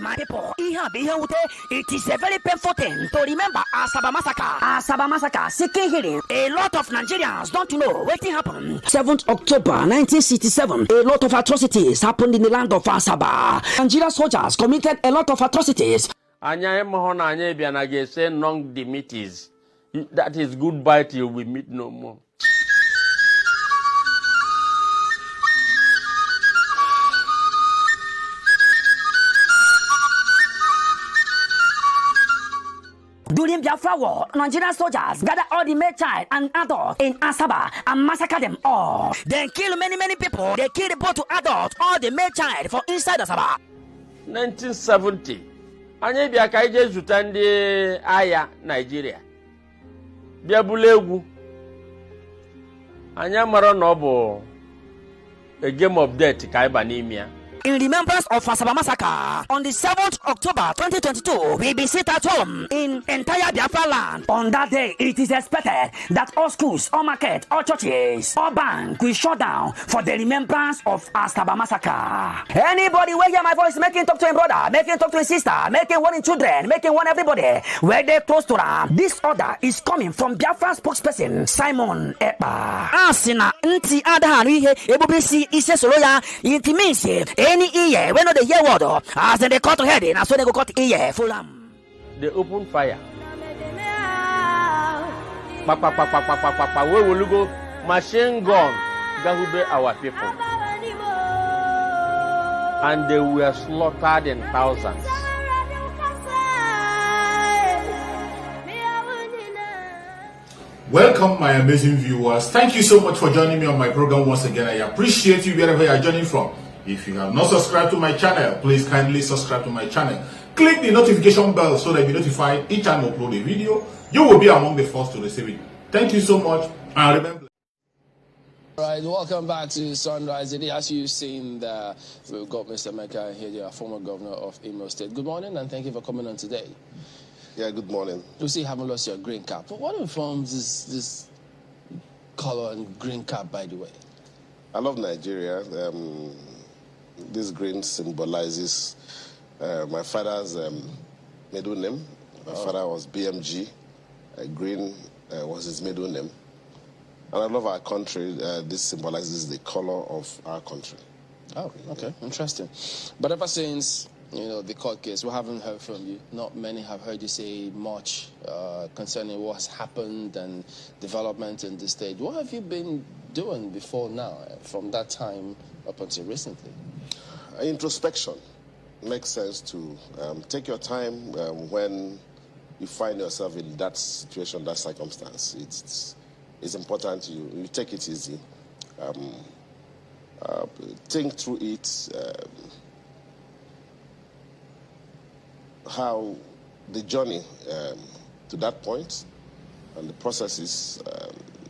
My people, it is a very painful thing to remember Asaba Massacre. Asaba Massacre, seeking healing. A lot of Nigerians don't know what happened. 7th October 1967, a lot of atrocities happened in the land of Asaba. Nigerian soldiers committed a lot of atrocities. Say non the meeties. That is goodbye till we meet no more. During Biafra War, Nigerian soldiers gathered all the male child and adults in Asaba and massacred them all. They killed many people. They killed both to adults, all the male child for inside Asaba. 1970. Anya biaka ije zuta ndi aya Nigeria. Bia bulegwu. Anya mara na obo a game of death ka iba n'ime ya. In remembrance of Asaba Massacre, on the 7th October 2022, we be sit at home in entire Biafra land. On that day, it is expected that all schools, all markets, all churches, all banks will shut down for the remembrance of Asaba Massacre. Anybody will hear my voice, making talk to him brother, making talk to his sister, making one in children, making one everybody, where they close to them. This order is coming from Biafra spokesperson Simon Ekpa. Asina nti adaharu ihe ebubisi ise soloya intiminsi. Any ear, when they hear word, as they cut head, and so they go cut ear, full They open fire. Where will you go? Machine gun, Gahube our people. And they were slaughtered in thousands. Welcome, my amazing viewers. Thank you so much for joining me on my program once again. I appreciate you wherever you are joining from. If you have not subscribed to my channel, please kindly subscribe to my channel. Click the notification bell so that you be notified each time I upload a video. You will be among the first to receive it. Thank you so much, and remember. All right, welcome back to Sunrise. As you've seen, we've got Mr. Mecca here, the former governor of Imo State. Good morning, and thank you for coming on today. Yeah, good morning. You see, you haven't lost your green cap. What informs this color and green cap, by the way? I love Nigeria. This green symbolizes my father's middle name. My father was BMG. Green was his middle name. And I love our country. This symbolizes the color of our country. Oh, okay. Interesting. But ever since, the court case, we haven't heard from you. Not many have heard you say much concerning what has happened and development in the state. What have you been doing before now, from that time up until recently? Introspection. Makes sense to take your time when you find yourself in that situation, that circumstance. It's important you take it easy. Think through it. How the journey to that point and the processes,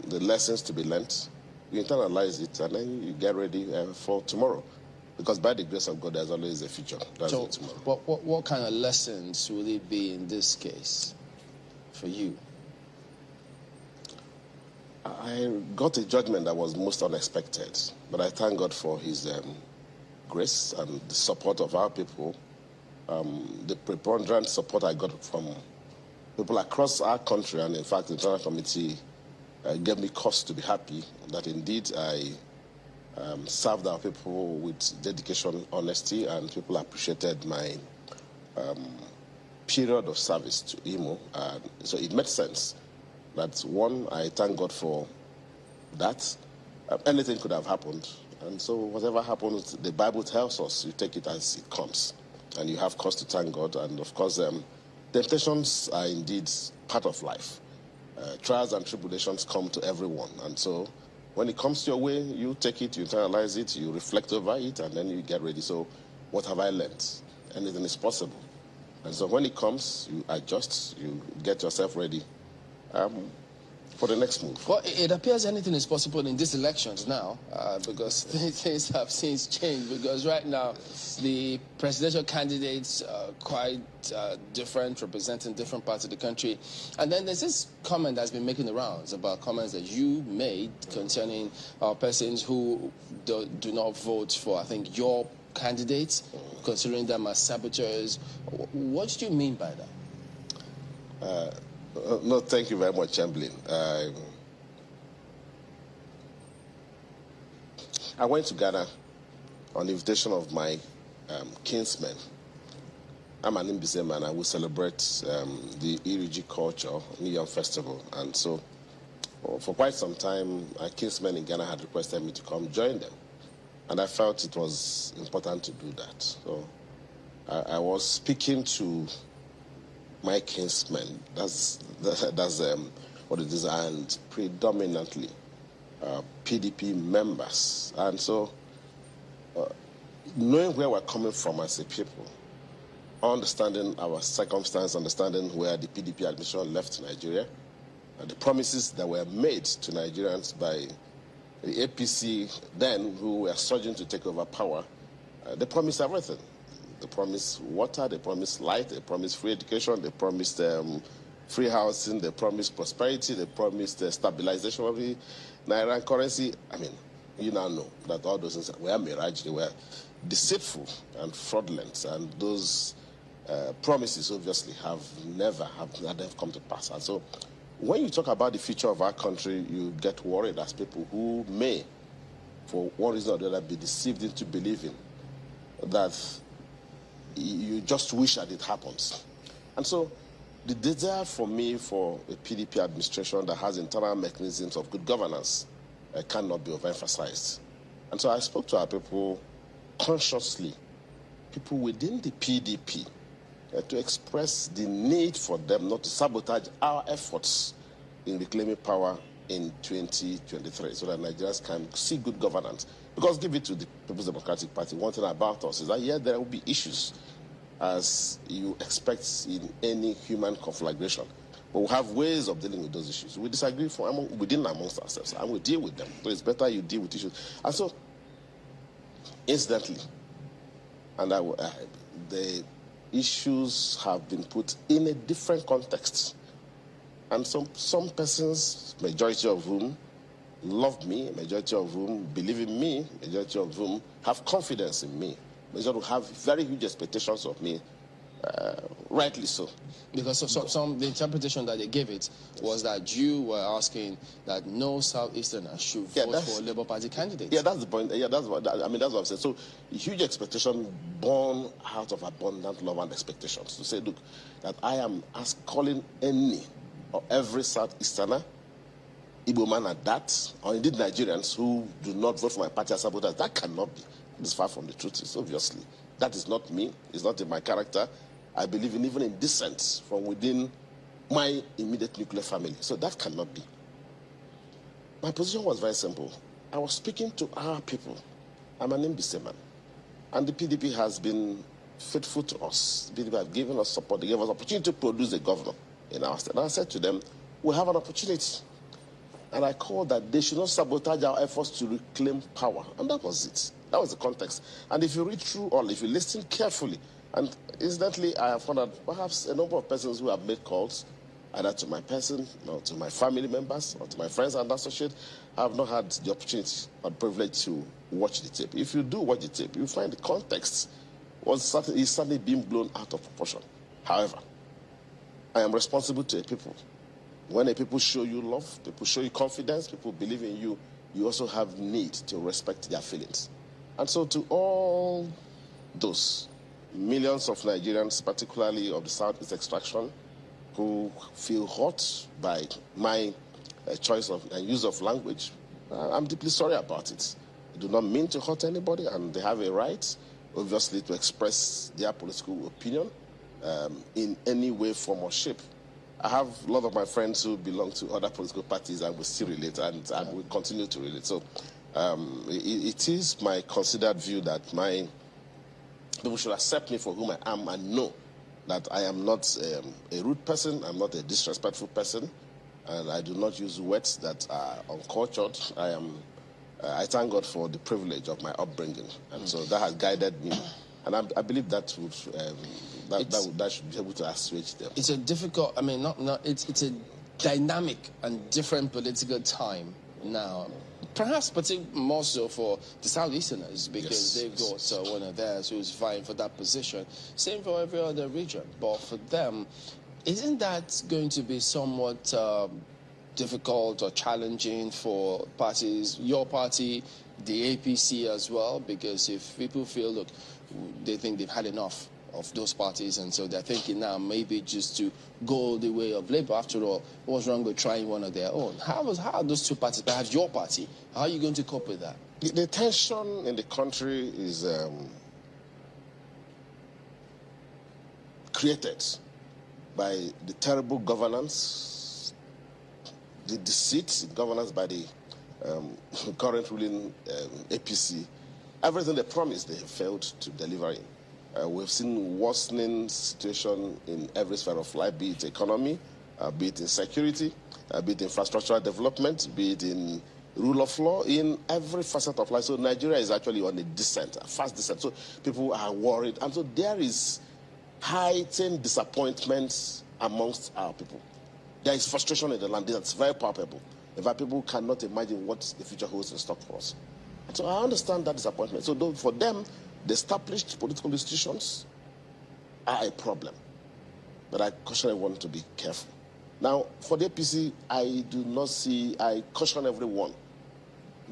the lessons to be learnt, you internalize it and then you get ready for tomorrow. Because by the grace of God, there's always a future. So what kind of lessons will it be in this case for you? I got a judgment that was most unexpected, but I thank God for his grace and the support of our people. The preponderant support I got from people across our country, and in fact the Internal Committee gave me cause to be happy that indeed I served our people with dedication, honesty, and people appreciated my period of service to Imo. So it made sense that, one, I thank God for that. Anything could have happened. And so whatever happens, the Bible tells us you take it as it comes. And you have cause to thank God. And of course, temptations are indeed part of life. Trials and tribulations come to everyone. And so when it comes your way, you take it, you internalize it, you reflect over it, and then you get ready. So what have I learned? Anything is possible. And so when it comes, you adjust, you get yourself ready for the next move. Well, it appears anything is possible in these elections now, because things have since changed. Because right now, the presidential candidates are quite different, representing different parts of the country. And then there's this comment that's been making the rounds about comments that you made concerning persons who do not vote for, I think, your candidates, considering them as saboteurs. What do you mean by that? No, thank you very much, Chamberlain. I went to Ghana on the invitation of my kinsmen. I'm an Mbise man. I will celebrate the Iriji culture New Yam Festival. And so for quite some time, my kinsmen in Ghana had requested me to come join them. And I felt it was important to do that. So I was speaking to my kinsmen, that's what it is, and predominantly PDP members. And so knowing where we're coming from as a people, understanding our circumstance, understanding where the PDP administration left Nigeria, and the promises that were made to Nigerians by the APC then, who were surging to take over power, they promised everything. They promised water, they promised light, they promised free education, they promised free housing, they promised prosperity, they promised stabilization of the Nigerian currency. I mean, you now know that all those things were mirage, they were deceitful and fraudulent, and those promises obviously have never come to pass. And so when you talk about the future of our country, you get worried as people who may, for one reason or the other, be deceived into believing that you just wish that it happens. And so the desire for me for a PDP administration that has internal mechanisms of good governance cannot be overemphasized. And so I spoke to our people consciously, people within the PDP, to express the need for them not to sabotage our efforts in reclaiming power in 2023 so that Nigerians can see good governance. Because give it to the People's Democratic Party, one thing about us is that, yeah, there will be issues, as you expect in any human conflagration. But we have ways of dealing with those issues. We disagree within amongst ourselves, and we deal with them. So it's better you deal with issues. And so, incidentally, and the issues have been put in a different context. And some persons, majority of whom love me, majority of whom believe in me, majority of whom have confidence in me, majority who have very huge expectations of me, rightly so. Because the interpretation that they gave it was that you were asking that no Southeasterners should vote for a Labour Party candidate. Yeah, that's the point. Yeah, that's what I'm saying. So huge expectation born out of abundant love and expectations. To say, look, that I am calling any or every Southeasterner, Igbo man at that, or indeed Nigerians who do not vote for my party as saboteurs, that cannot be. It's far from the truth. It's obviously. That is not me. It's not in my character. I believe in even in dissent from within my immediate nuclear family. So that cannot be. My position was very simple. I was speaking to our people. I'm an Mbise man. And the PDP has been faithful to us. The PDP have given us support. They gave us opportunity to produce a governor in our state. And I said to them, we have an opportunity. And I called that they should not sabotage our efforts to reclaim power. And that was it. That was the context. And if you read through all, if you listen carefully, and incidentally, I have found that perhaps a number of persons who have made calls, either to my person, or to my family members, or to my friends and associates, have not had the opportunity or the privilege to watch the tape. If you do watch the tape, you find the context is suddenly being blown out of proportion. However, I am responsible to a people. When a people show you love, people show you confidence, people believe in you, you also have need to respect their feelings. And so to all those millions of Nigerians, particularly of the Southeast extraction, who feel hurt by my choice of and use of language, I'm deeply sorry about it. I do not mean to hurt anybody, and they have a right, obviously, to express their political opinion in any way, form, or shape. I have a lot of my friends who belong to other political parties and will still relate, and will continue to relate. So it is my considered view that people should accept me for whom I am and know that I am not a rude person, I'm not a disrespectful person. and I do not use words that are uncultured. I thank God for the privilege of my upbringing, and so that has guided me. And I believe that would that should be able to assuage them. It's a difficult. I mean, it's a dynamic and different political time now. Perhaps particularly more so for the Southeasterners, because they've got one of theirs who's vying for that position. Same for every other region. But for them, isn't that going to be somewhat difficult or challenging for parties, your party, the APC as well? Because if people feel, look, they think they've had enough of those parties, and so they're thinking now maybe just to go the way of Labour. After all, what's wrong with trying one of their own? How are those two parties, perhaps your party, how are you going to cope with that? The tension in the country is created by the terrible governance, the deceit in governance by the current ruling APC. Everything they promised, they have failed to deliver in. We've seen worsening situation in every sphere of life, be it economy, be it in security, be it infrastructural development, be it in rule of law, in every facet of life. So Nigeria is actually on a descent, a fast descent. So people are worried. And so there is heightened disappointment amongst our people. There is frustration in the land that's very palpable. In fact, people cannot imagine what the future holds in stock for us. And so I understand that disappointment. So for them, the established political institutions are a problem. But I caution everyone to be careful. Now, for the APC, I caution everyone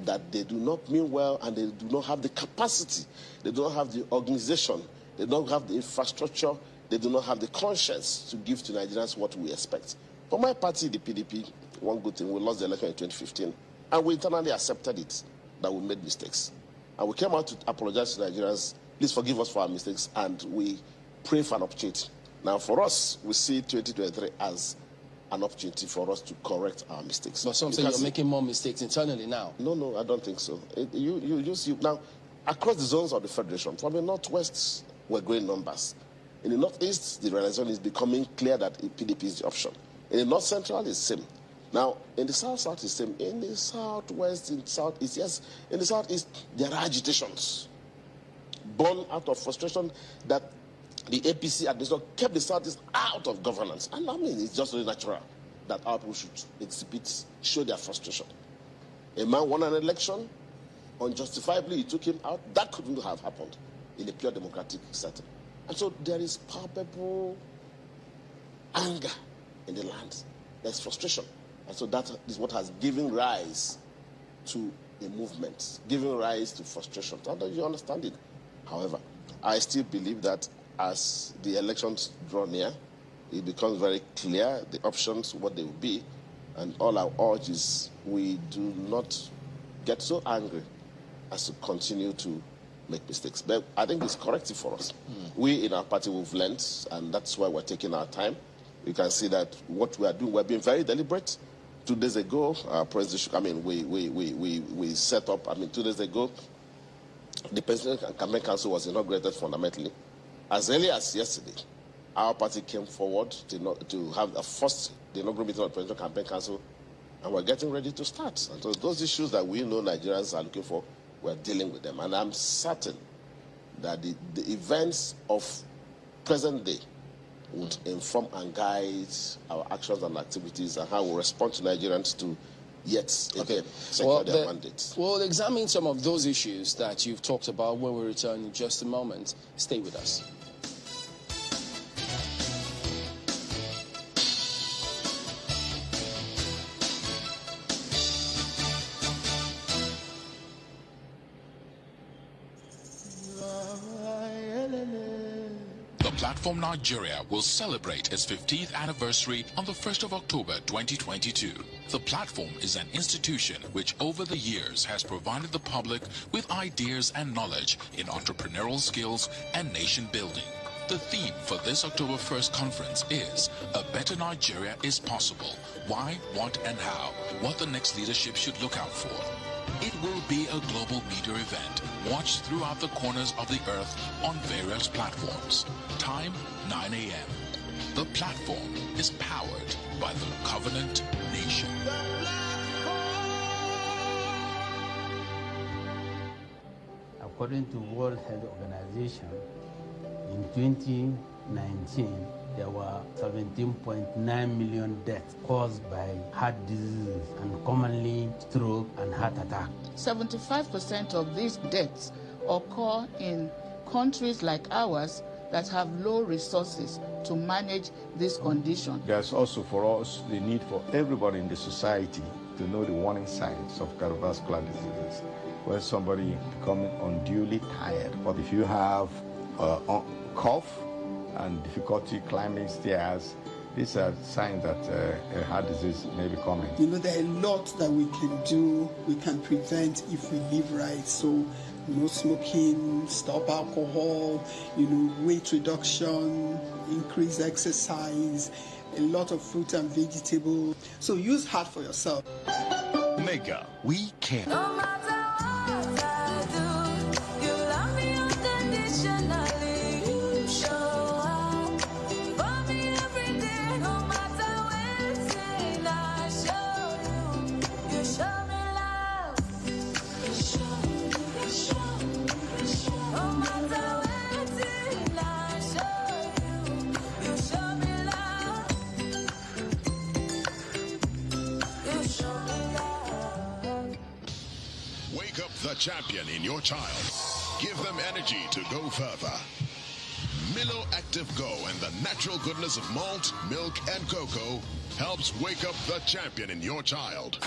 that they do not mean well, and they do not have the capacity, they do not have the organization, they don't have the infrastructure, they do not have the conscience to give to Nigerians what we expect. For my party, the PDP, one good thing, we lost the election in 2015, and we internally accepted it, that we made mistakes. And we came out to apologize to Nigerians. Please forgive us for our mistakes, and we pray for an opportunity. Now, for us, we see 2023 as an opportunity for us to correct our mistakes. But some say you're making more mistakes internally now. No, I don't think so. Now, across the zones of the Federation, from the Northwest, we're growing numbers. In the Northeast, the realization is becoming clear that PDP is the option. In the North Central, it's the same. Now, in the South, it's the same. In the Southwest, in the Southeast, yes. In the Southeast, there are agitations born out of frustration that the APC administration kept the Southeast out of governance. And I mean, it's just really natural that our people should show their frustration. A man won an election, unjustifiably he took him out. That couldn't have happened in a pure democratic setting. And so there is palpable anger in the land. There's frustration. And so that is what has given rise to a movement, giving rise to frustration. How do you understand it? However, I still believe that as the elections draw near, it becomes very clear the options, what they will be. And all I urge is we do not get so angry as to continue to make mistakes. But I think it's corrective for us. We in our party, we've learned, and that's why we're taking our time. You can see that what we are doing, we're being very deliberate. 2 days ago, we set up, 2 days ago, the Presidential and Campaign Council was inaugurated fundamentally. As early as yesterday, our party came forward to have the inaugural meeting of the Presidential Campaign Council, and we're getting ready to start. And so those issues that we know Nigerians are looking for, we're dealing with them. And I'm certain that the events of present day would inform and guide our actions and activities and how we respond to Nigerians to yet again secure their mandates. We'll examine some of those issues that you've talked about when we return in just a moment. Stay with us. Platform Nigeria will celebrate its 50th anniversary on the 1st of October 2022. The platform is an institution which over the years has provided the public with ideas and knowledge in entrepreneurial skills and nation building. The theme for this October 1st conference is A Better Nigeria is Possible. Why, what, and how. What the next leadership should look out for. It will be a global media event, watched throughout the corners of the earth on various platforms. Time, 9 a.m. The platform is powered by the Covenant Nation. According to World Health Organization, in 2019, there were 17.9 million deaths caused by heart diseases and commonly stroke and heart attack. 75% of these deaths occur in countries like ours that have low resources to manage this condition. There's also for us the need for everybody in the society to know the warning signs of cardiovascular diseases. When somebody becoming unduly tired, but if you have cough and difficulty climbing stairs, these are signs that a heart disease may be coming. You know, there are a lot that we can do, we can prevent if we live right. So, no smoking, stop alcohol, weight reduction, increase exercise, a lot of fruit and vegetables. So use heart for yourself. Mega, we can. No matter what I do, you love me unconditionally. You show up for me every day. No matter when I show you, you show me love. You show me, no matter when I show you, you show me love. You show me love. Wake up the champion in your child. Give them energy to go further. Milo Active Go and the natural goodness of malt, milk, and cocoa helps wake up the champion in your child.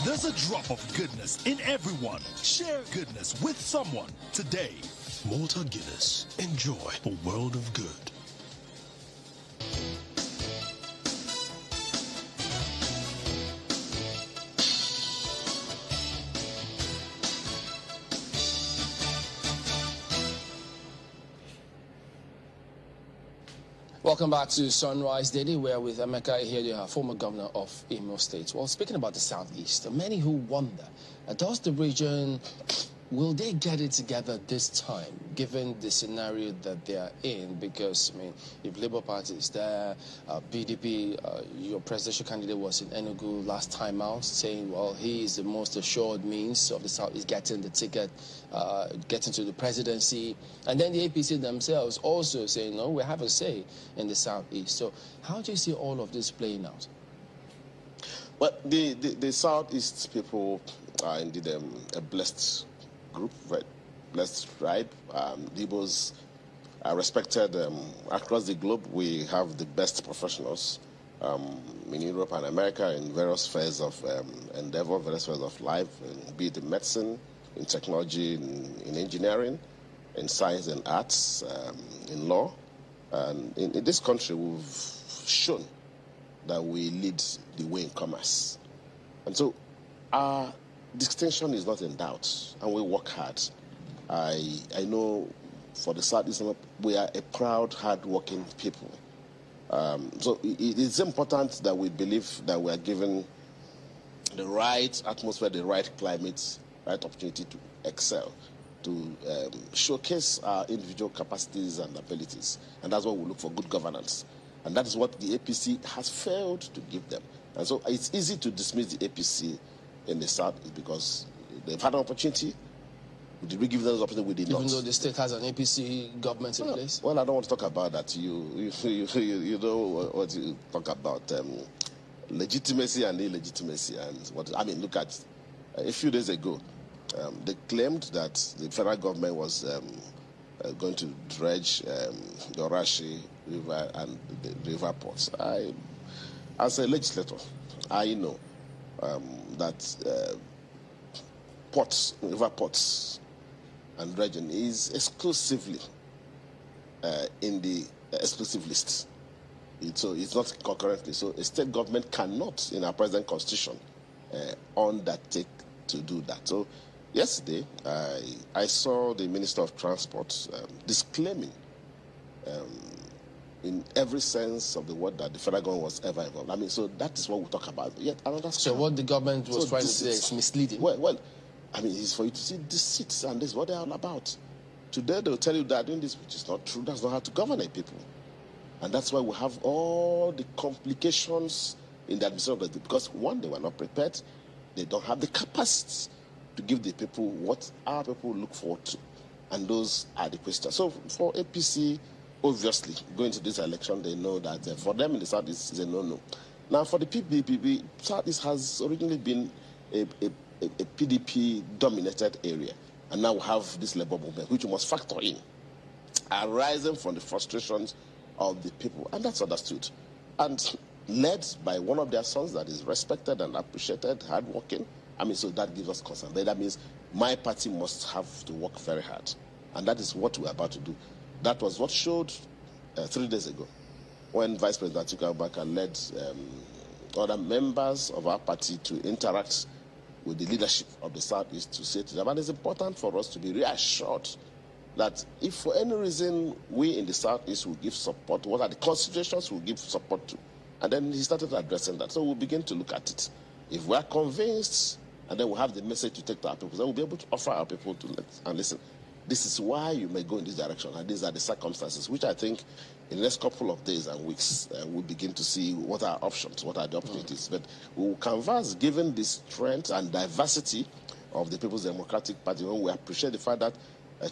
There's a drop of goodness in everyone. Share goodness with someone today. Malta Guinness. Enjoy a world of good. Welcome back to Sunrise Daily. We're with Emeka Ihedioha, former governor of Imo State. Well, speaking about the Southeast, many who wonder, does the region, will they get it together this time, given the scenario that they are in? Because, I mean, if Labour Party is there, PDP, your presidential candidate was in Enugu last time out, saying, well, he is the most assured means of the Southeast getting the ticket, getting to the presidency. And then the APC themselves also saying, no, we have a say in the Southeast. So how do you see all of this playing out? Well, the Southeast people are indeed a blessed group, right? Blessed tribe. The Igbos are respected across the globe. We have the best professionals in Europe and America in various spheres of endeavor, various spheres of life, be it in medicine, in technology, in engineering, in science and arts, in law. And in this country, we've shown that we lead the way in commerce. And so our distinction is not in doubt, and we work hard. I know for the Southeast, we are a proud, hard-working people. So it is important that we believe that we are given the right atmosphere, the right climate, right opportunity to excel, to showcase our individual capacities and abilities. And that's what we look for, good governance. And that is what the APC has failed to give them. And so it's easy to dismiss the APC in the South because they've had an opportunity. Did we give them the opportunity? We did not. Even though the state has an APC government in place? Well, I don't want to talk about that. You know what you talk about, legitimacy and illegitimacy. And what I mean, look at a few days ago, they claimed that the federal government was going to dredge the Orashi River and the river ports. As a legislator, I know that ports, river ports, and region is exclusively in the exclusive list. So it's not concurrently. So a state government cannot, in our present constitution, undertake to do that. So yesterday, I saw the Minister of Transport disclaiming in every sense of the word that the federal government was ever involved. I mean, so that is what we talk about. Yet another So what the government was trying to say is misleading. Well, I mean, it's for you to see deceits, and this is what they're all about. Today, they'll tell you that doing this, which is not true. That's not how to govern a people. And that's why we have all the complications in the administration of the, because one, they were not prepared. They don't have the capacity to give the people what our people look forward to. And those are the questions. So for APC, obviously, going to this election, they know that for them in the Southeast is a no-no. Now, for the PDP, Southeast has originally been a PDP-dominated area. And now we have this labor movement, which we must factor in, arising from the frustrations of the people. And that's understood. And led by one of their sons that is respected and appreciated, hardworking. I mean, so that gives us concern. But that means my party must have to work very hard. And that is what we're about to do. That was what showed 3 days ago when Vice President Atiku Abubakar led other members of our party to interact with the leadership of the Southeast to say to them, and it's important for us to be reassured that if for any reason we in the Southeast will give support, what are the considerations we'll give support to? And then he started addressing that. So we'll begin to look at it. If we are convinced, and then we'll have the message to take to our people, then we'll be able to offer our people to listen. This is why you may go in this direction, and these are the circumstances, which I think in the next couple of days and weeks, we'll begin to see what are options, what are the opportunities. But we will canvass, given the strength and diversity of the People's Democratic Party, when we appreciate the fact that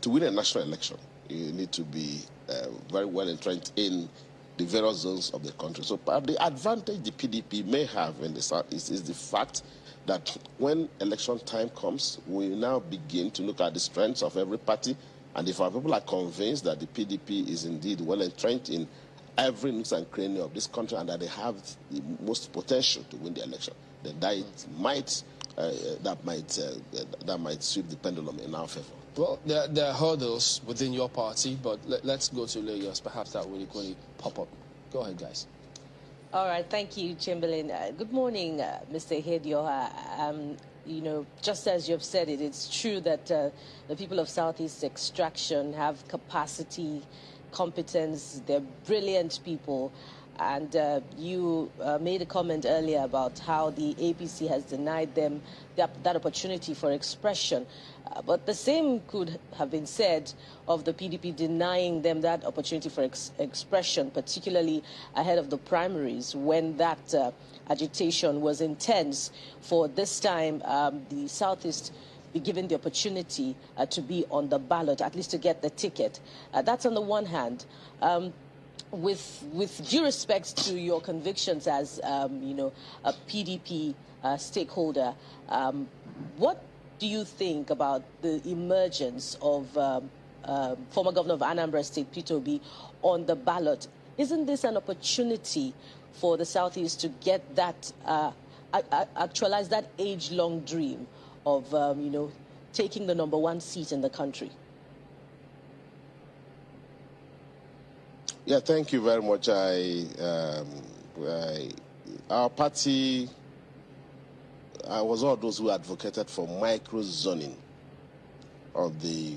to win a national election, you need to be very well entrenched in the various zones of the country. So the advantage the PDP may have in the Southeast is the fact that when election time comes, we now begin to look at the strengths of every party. And if our people are convinced that the PDP is indeed well entrenched in every nook and cranny of this country and that they have the most potential to win the election, then that might sweep the pendulum in our favor. Well, there are hurdles within your party, but let's go to Lagos. Perhaps that will equally pop up. Go ahead, guys. All right, thank you, Chamberlain. Good morning, Mr. Hedioha. You know, just as you've said it, it's true that the people of Southeast Extraction have capacity, competence, they're brilliant people. And you made a comment earlier about how the APC has denied them that opportunity for expression. But the same could have been said of the PDP denying them that opportunity for expression, particularly ahead of the primaries, when that agitation was intense for this time the Southeast be given the opportunity to be on the ballot, at least to get the ticket. That's on the one hand. With due respect to your convictions as, you know, a PDP stakeholder, what do you think about the emergence of former governor of Anambra State, Peter Obi, on the ballot? Isn't this an opportunity for the Southeast to get that, actualize that age-long dream of, you know, taking the #1 seat in the country? Yeah, thank you very much. Our party, I was all those who advocated for micro-zoning of the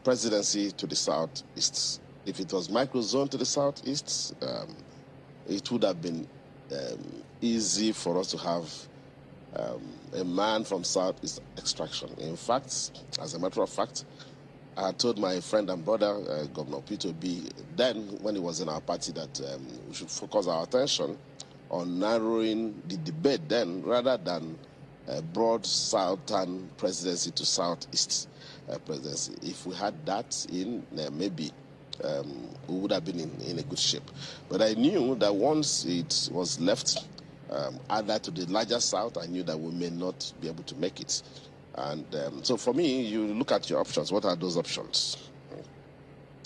presidency to the Southeast. If it was micro-zone to the Southeast, it would have been easy for us to have a man from Southeast Extraction. In fact, as a matter of fact, I told my friend and brother, Governor Peter Obi, then when he was in our party, that we should focus our attention on narrowing the debate then rather than a broad southern presidency to southeast presidency. If we had that in, maybe we would have been in a good shape. But I knew that once it was left either to the larger south, I knew that we may not be able to make it. And so for me, you look at your options. What are those options?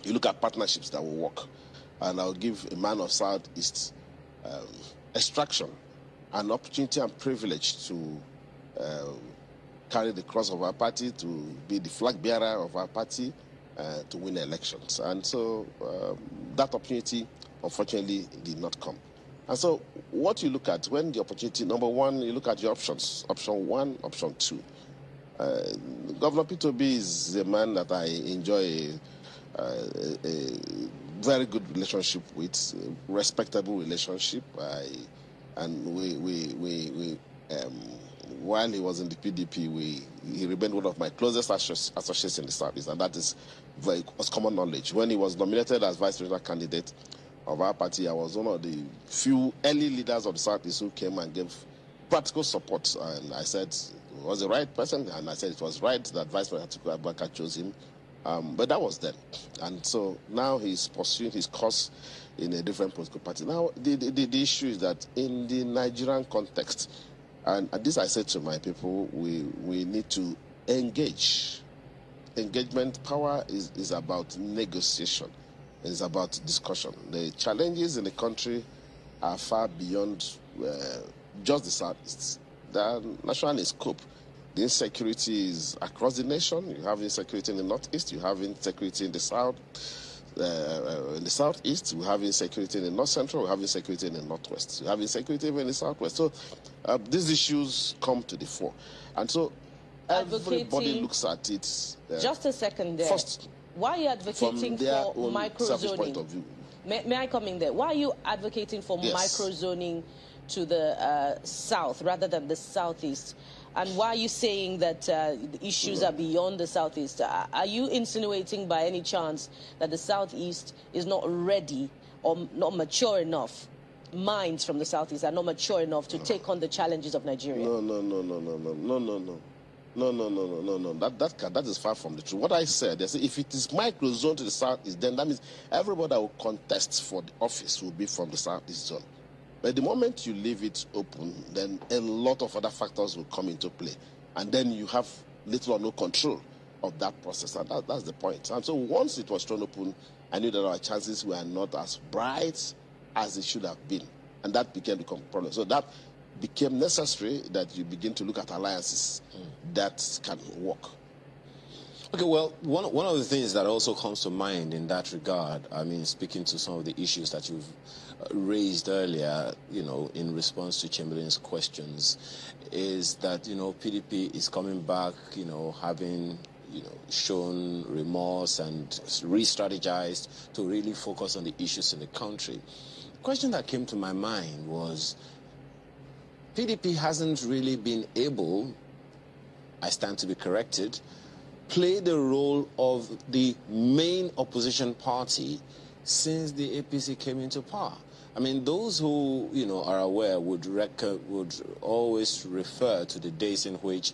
You look at partnerships that will work. And I'll give a man of Southeast Extraction an opportunity and privilege to carry the cross of our party, to be the flag bearer of our party, to win elections. And so that opportunity, unfortunately, did not come. And so what you look at when the opportunity, number one, you look at your options. Option one, option two. Governor P2B is a man that I enjoy a very good relationship with, a respectable relationship. While he was in the PDP, he remained one of my closest associates in the service, and that is was common knowledge. When he was nominated as vice president candidate of our party, I was one of the few early leaders of the Southeast who came and gave practical support. And I said, was the right person? And I said it was right that Vice President Waka chose him. But that was then. And so now he's pursuing his course in a different political party. Now, the issue is that in the Nigerian context, and this I said to my people, we need to engage. Engagement power is about negotiation. It's about discussion. The challenges in the country are far beyond just the Southeast. They are national in scope. The insecurity is across the nation. You have insecurity in the Northeast. You have insecurity in the South. In the Southeast, we have insecurity in the North Central. We have insecurity in the Northwest. We have insecurity even in the Southwest. So these issues come to the fore, and so everybody looks at it. Just a second there. First, why are you advocating for microzoning? May I come in there? Why are you advocating for microzoning to the south rather than the southeast? And why are you saying that the issues are beyond the southeast? Are you insinuating by any chance that the southeast is not ready or not mature enough? Minds from the southeast are not mature enough to take on the challenges of Nigeria? No. That is far from the truth. What I said, if it is microzone to the southeast, then that means everybody that will contest for the office will be from the southeast zone. But the moment you leave it open, then a lot of other factors will come into play. And then you have little or no control of that process. And that's the point. And so once it was thrown open, I knew that our chances were not as bright as they should have been. And that became the problem. So that became necessary that you begin to look at alliances that can work. Okay, well, one of the things that also comes to mind in that regard, I mean, speaking to some of the issues that you've raised earlier, in response to Chamberlain's questions, is that, PDP is coming back, having, shown remorse and re-strategized to really focus on the issues in the country. The question that came to my mind was, PDP hasn't really been able, I stand to be corrected, play the role of the main opposition party since the APC came into power. I mean, those who are aware would always refer to the days in which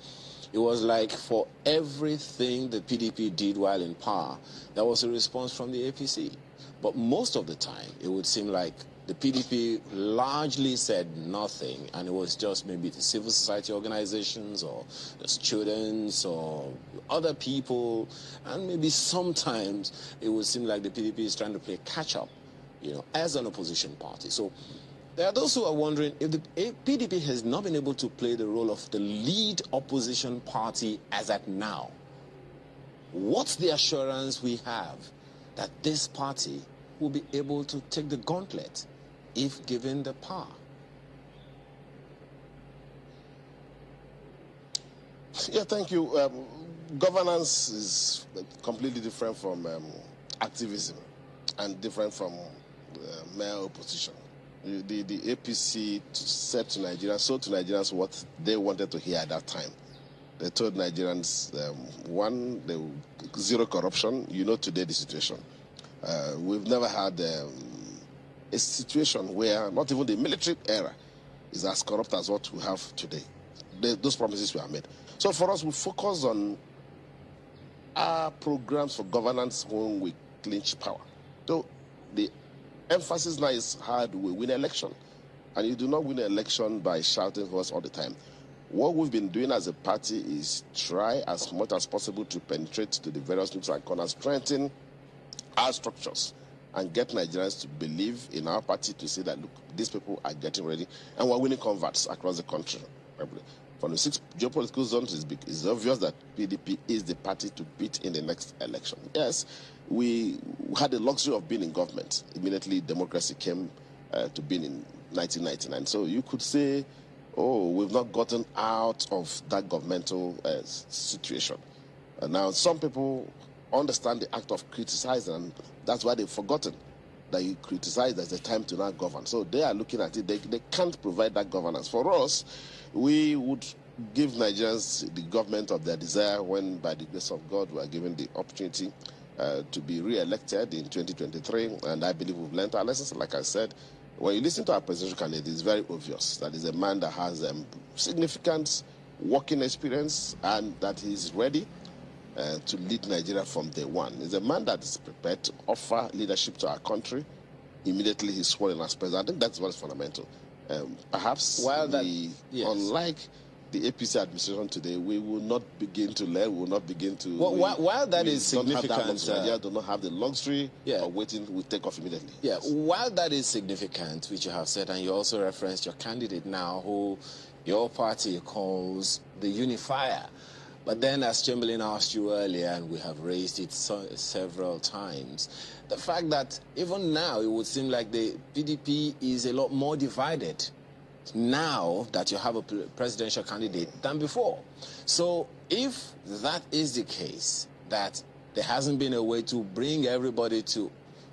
it was like for everything the PDP did while in power, there was a response from the APC. But most of the time, it would seem like the PDP largely said nothing, and it was just maybe the civil society organizations or the students or other people, and maybe sometimes it would seem like the PDP is trying to play catch-up, as an opposition party. So there are those who are wondering if the PDP has not been able to play the role of the lead opposition party as at now. What's the assurance we have that this party will be able to take the gauntlet if given the power? Yeah, thank you. Governance is completely different from activism and different from mere opposition. The APC said to Nigerians, so to Nigerians what they wanted to hear at that time. They told Nigerians, zero corruption. Today the situation. We've never had a situation where not even the military era is as corrupt as what we have today. Those promises were made. So for us, we focus on our programs for governance when we clinch power. So the emphasis now is how do we win an election? And you do not win an election by shouting for us all the time. What we've been doing as a party is try as much as possible to penetrate to the various nooks and corners, strengthen our structures, and get Nigerians to believe in our party, to say that, look, these people are getting ready, and we're winning converts across the country. from the 6 geopolitical zones, it's obvious that PDP is the party to beat in the next election. Yes, we had the luxury of being in government. Immediately, democracy came to being in 1999. So you could say, oh, we've not gotten out of that governmental situation. Now, some people understand the act of criticizing, and that's why they've forgotten that you criticize, there's a time to now govern. So they are looking at it. They can't provide that governance. For us, we would give Nigerians the government of their desire when, by the grace of God, we are given the opportunity to be re-elected in 2023. And I believe we've learned our lessons. Like I said, when you listen to our presidential candidate, it's very obvious that he's a man that has significant working experience and that he's ready to lead Nigeria from day one. He's a man that is prepared to offer leadership to our country. Immediately he's sworn in as president. I think that's what is fundamental. Perhaps unlike the APC administration today, we will not begin to learn, we will not begin to... Well, while that is significant... Nigeria do not have the luxury of waiting, we take off immediately. Yeah, while that is significant, which you have said, and you also referenced your candidate now, who your party calls the unifier. But then, as Chamberlain asked you earlier, and we have raised it several times, the fact that even now it would seem like the PDP is a lot more divided now that you have a presidential candidate than before. So if that is the case, that there hasn't been a way to bring everybody to,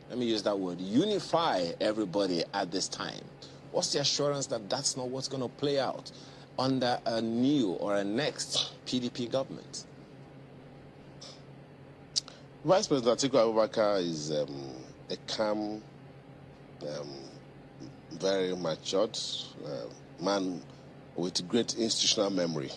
let me use that word, unify everybody at this time, what's the assurance that that's not what's going to play out under a new or a next PDP government? Vice President Atiku Abubakar is a calm, very matured man with great institutional memory.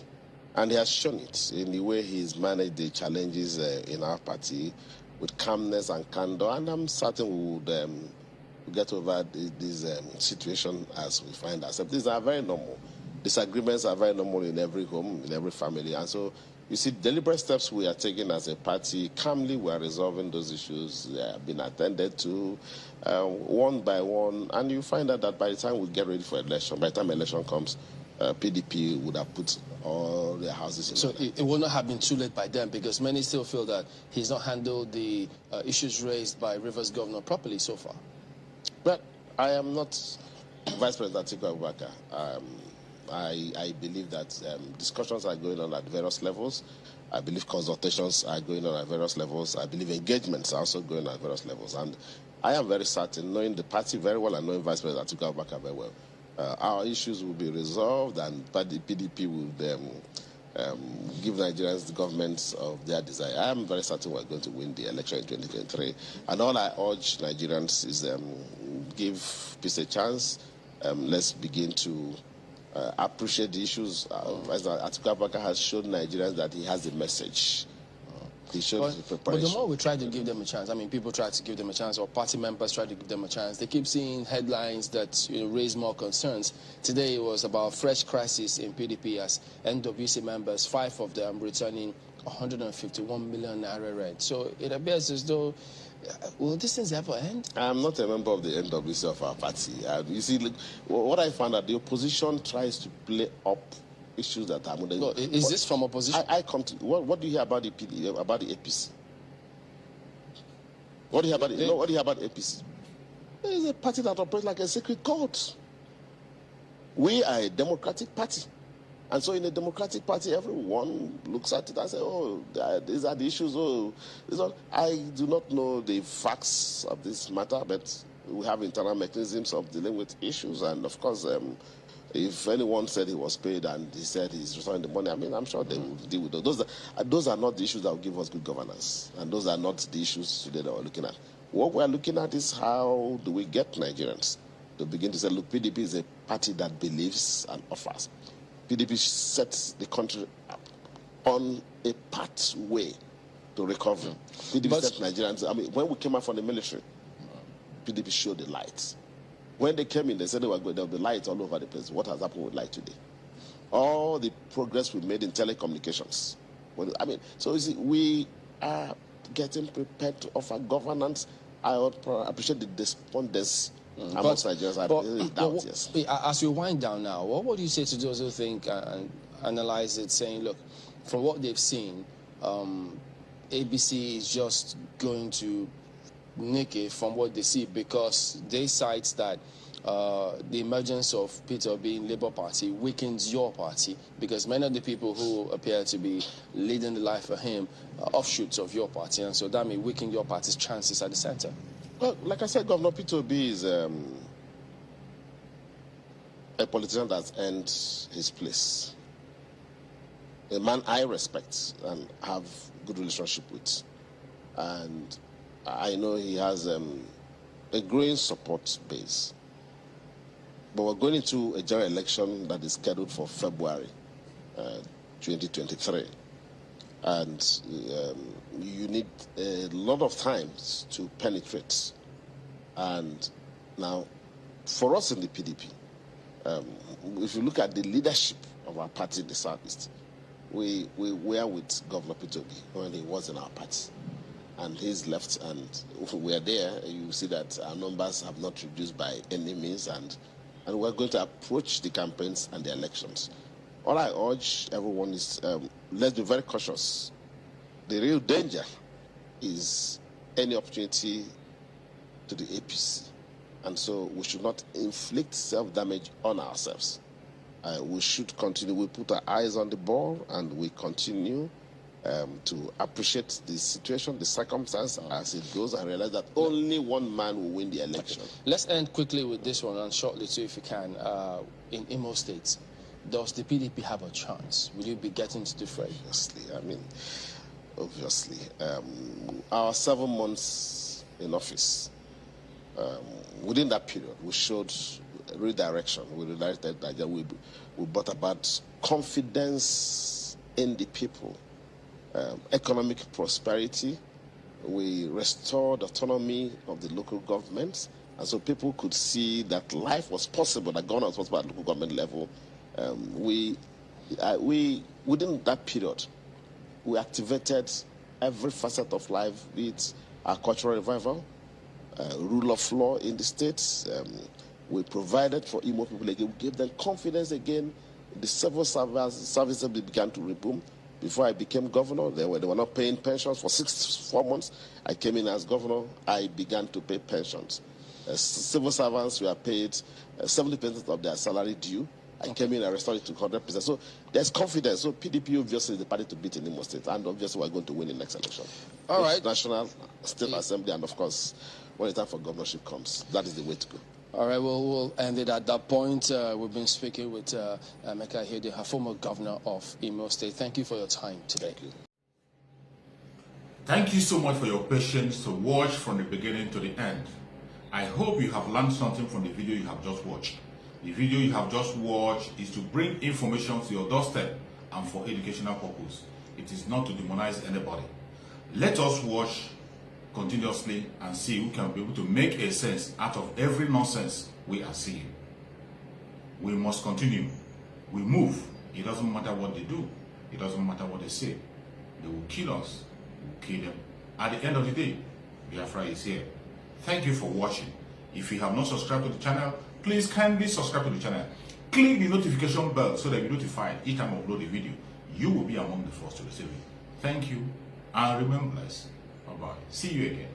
And he has shown it in the way he's managed the challenges in our party with calmness and candor. And I'm certain we would get over this situation as we find ourselves. These are very normal. Disagreements are very normal in every home, in every family. And so you see deliberate steps we are taking as a party. Calmly we are resolving those issues. They have been attended to one by one. And you find out that by the time we get ready for election, by the time election comes, PDP would have put all their houses in order. So it will not have been too late by then, because many still feel that he's not handled the issues raised by Rivers Governor properly so far. But I am not Vice President Atiku Abubakar. I believe that discussions are going on at various levels. I believe consultations are going on at various levels. I believe engagements are also going on at various levels. And I am very certain, knowing the party very well and knowing Vice President Atiku Abubakar very well, our issues will be resolved, and the PDP will give Nigerians the governments of their desire. I am very certain we're going to win the election in 2023. And all I urge Nigerians is give peace a chance. Let's begin to appreciate the issues. Atiku Abubakar has shown Nigerians that he has a message. He showed the preparation. But the more we try to give them a chance, I mean, people try to give them a chance, or party members try to give them a chance, they keep seeing headlines that raise more concerns. Today it was about fresh crisis in PDP as NWC members, 5 of them returning 151 million naira rent. So it appears as though, will these things ever end? I'm not a member of the NWC of our party. You see, what I found out, the opposition tries to play up issues that are... No, is this from opposition? I come to... What do you hear about the APC? What do you hear about the... what do you hear about the APC? It is a party that operates like a secret cult. We are a democratic party. And so in a democratic party, everyone looks at it and says, oh, these are the issues. Oh, I do not know the facts of this matter, but we have internal mechanisms of dealing with issues. And of course, if anyone said he was paid and he said he's returning the money, I mean, I'm sure they will deal with those. Those are not the issues that will give us good governance. And those are not the issues today that we're looking at. What we're looking at is how do we get Nigerians to begin to say, look, PDP is a party that believes and offers. PDP sets the country up on a pathway to recovery. PDP set Nigerians, I mean, when we came out from the military, PDP showed the lights. When they came in, they said there will be lights all over the place. What has happened with light today? All the progress we made in telecommunications. I mean, so you see, we are getting prepared to offer governance. I appreciate the despondency amongst Nigerians. As we wind down now, what would you say to those who think, and analyze it, saying, look, from what they've seen, ABC is just going to nick it from what they see, because they cite that the emergence of Peter Obi in Labour Party weakens your party, because many of the people who appear to be leading the life for him are offshoots of your party, and so that may weaken your party's chances at the centre. Well, like I said, Governor Peter Obi is a politician that's earned his place. A man I respect and have good relationship with. And I know he has a growing support base. But we're going into a general election that is scheduled for February 2023. And you need a lot of time to penetrate. And now, for us in the PDP, if you look at the leadership of our party in the Southeast, we were with Governor Peter Obi when he was in our party. And he's left, and if we are there, you see that our numbers have not reduced by any means, and we're going to approach the campaigns and the elections. All I urge everyone is, let's be very cautious. The real danger is any opportunity to the APC. And so we should not inflict self-damage on ourselves. We should continue. We put our eyes on the ball, and we continue to appreciate the situation, the circumstance as it goes, and realize that only one man will win the election. Okay. Let's end quickly with this one, and shortly too, if you can. In Imo State, does the PDP have a chance? Will you be getting to the fray? Obviously. Our 7 months in office, within that period, we showed redirection. We redirected that we brought about confidence in the people, economic prosperity. We restored autonomy of the local governments, and so people could see that life was possible, that governance was possible at local government level. Within that period, we activated every facet of life, be it our cultural revival, rule of law in the states. We provided for Imo people again. We gave them confidence again. The civil services began to reboom. Before I became governor, they were not paying pensions for 4 months. I came in as governor. I began to pay pensions. Civil servants were paid 70% of their salary due. I came in and restored it to 100%. So there's confidence. So PDP obviously is the party to beat in Imo State, and obviously we're going to win the next election. All right. National, state assembly, and of course, when the time for governorship comes, that is the way to go. All right, well, we'll end it at that point. We've been speaking with Emeka Ihedioha, former governor of Imo State. Thank you for your time today. Thank you so much for your patience to watch from the beginning to the end. I hope you have learned something from the video you have just watched. The video you have just watched is to bring information to your doorstep and for educational purpose. It is not to demonize anybody. Let us watch continuously and see who can be able to make a sense out of every nonsense we are seeing. We must continue. We move. It doesn't matter what they do. It doesn't matter what they say. They will kill us. We will kill them. At the end of the day, Biafra is here. Thank you for watching. If you have not subscribed to the channel, please kindly subscribe to the channel. Click the notification bell so that you're notified each time I upload a video. You will be among the first to receive it. Thank you, and remember this. Bye-bye. See you again.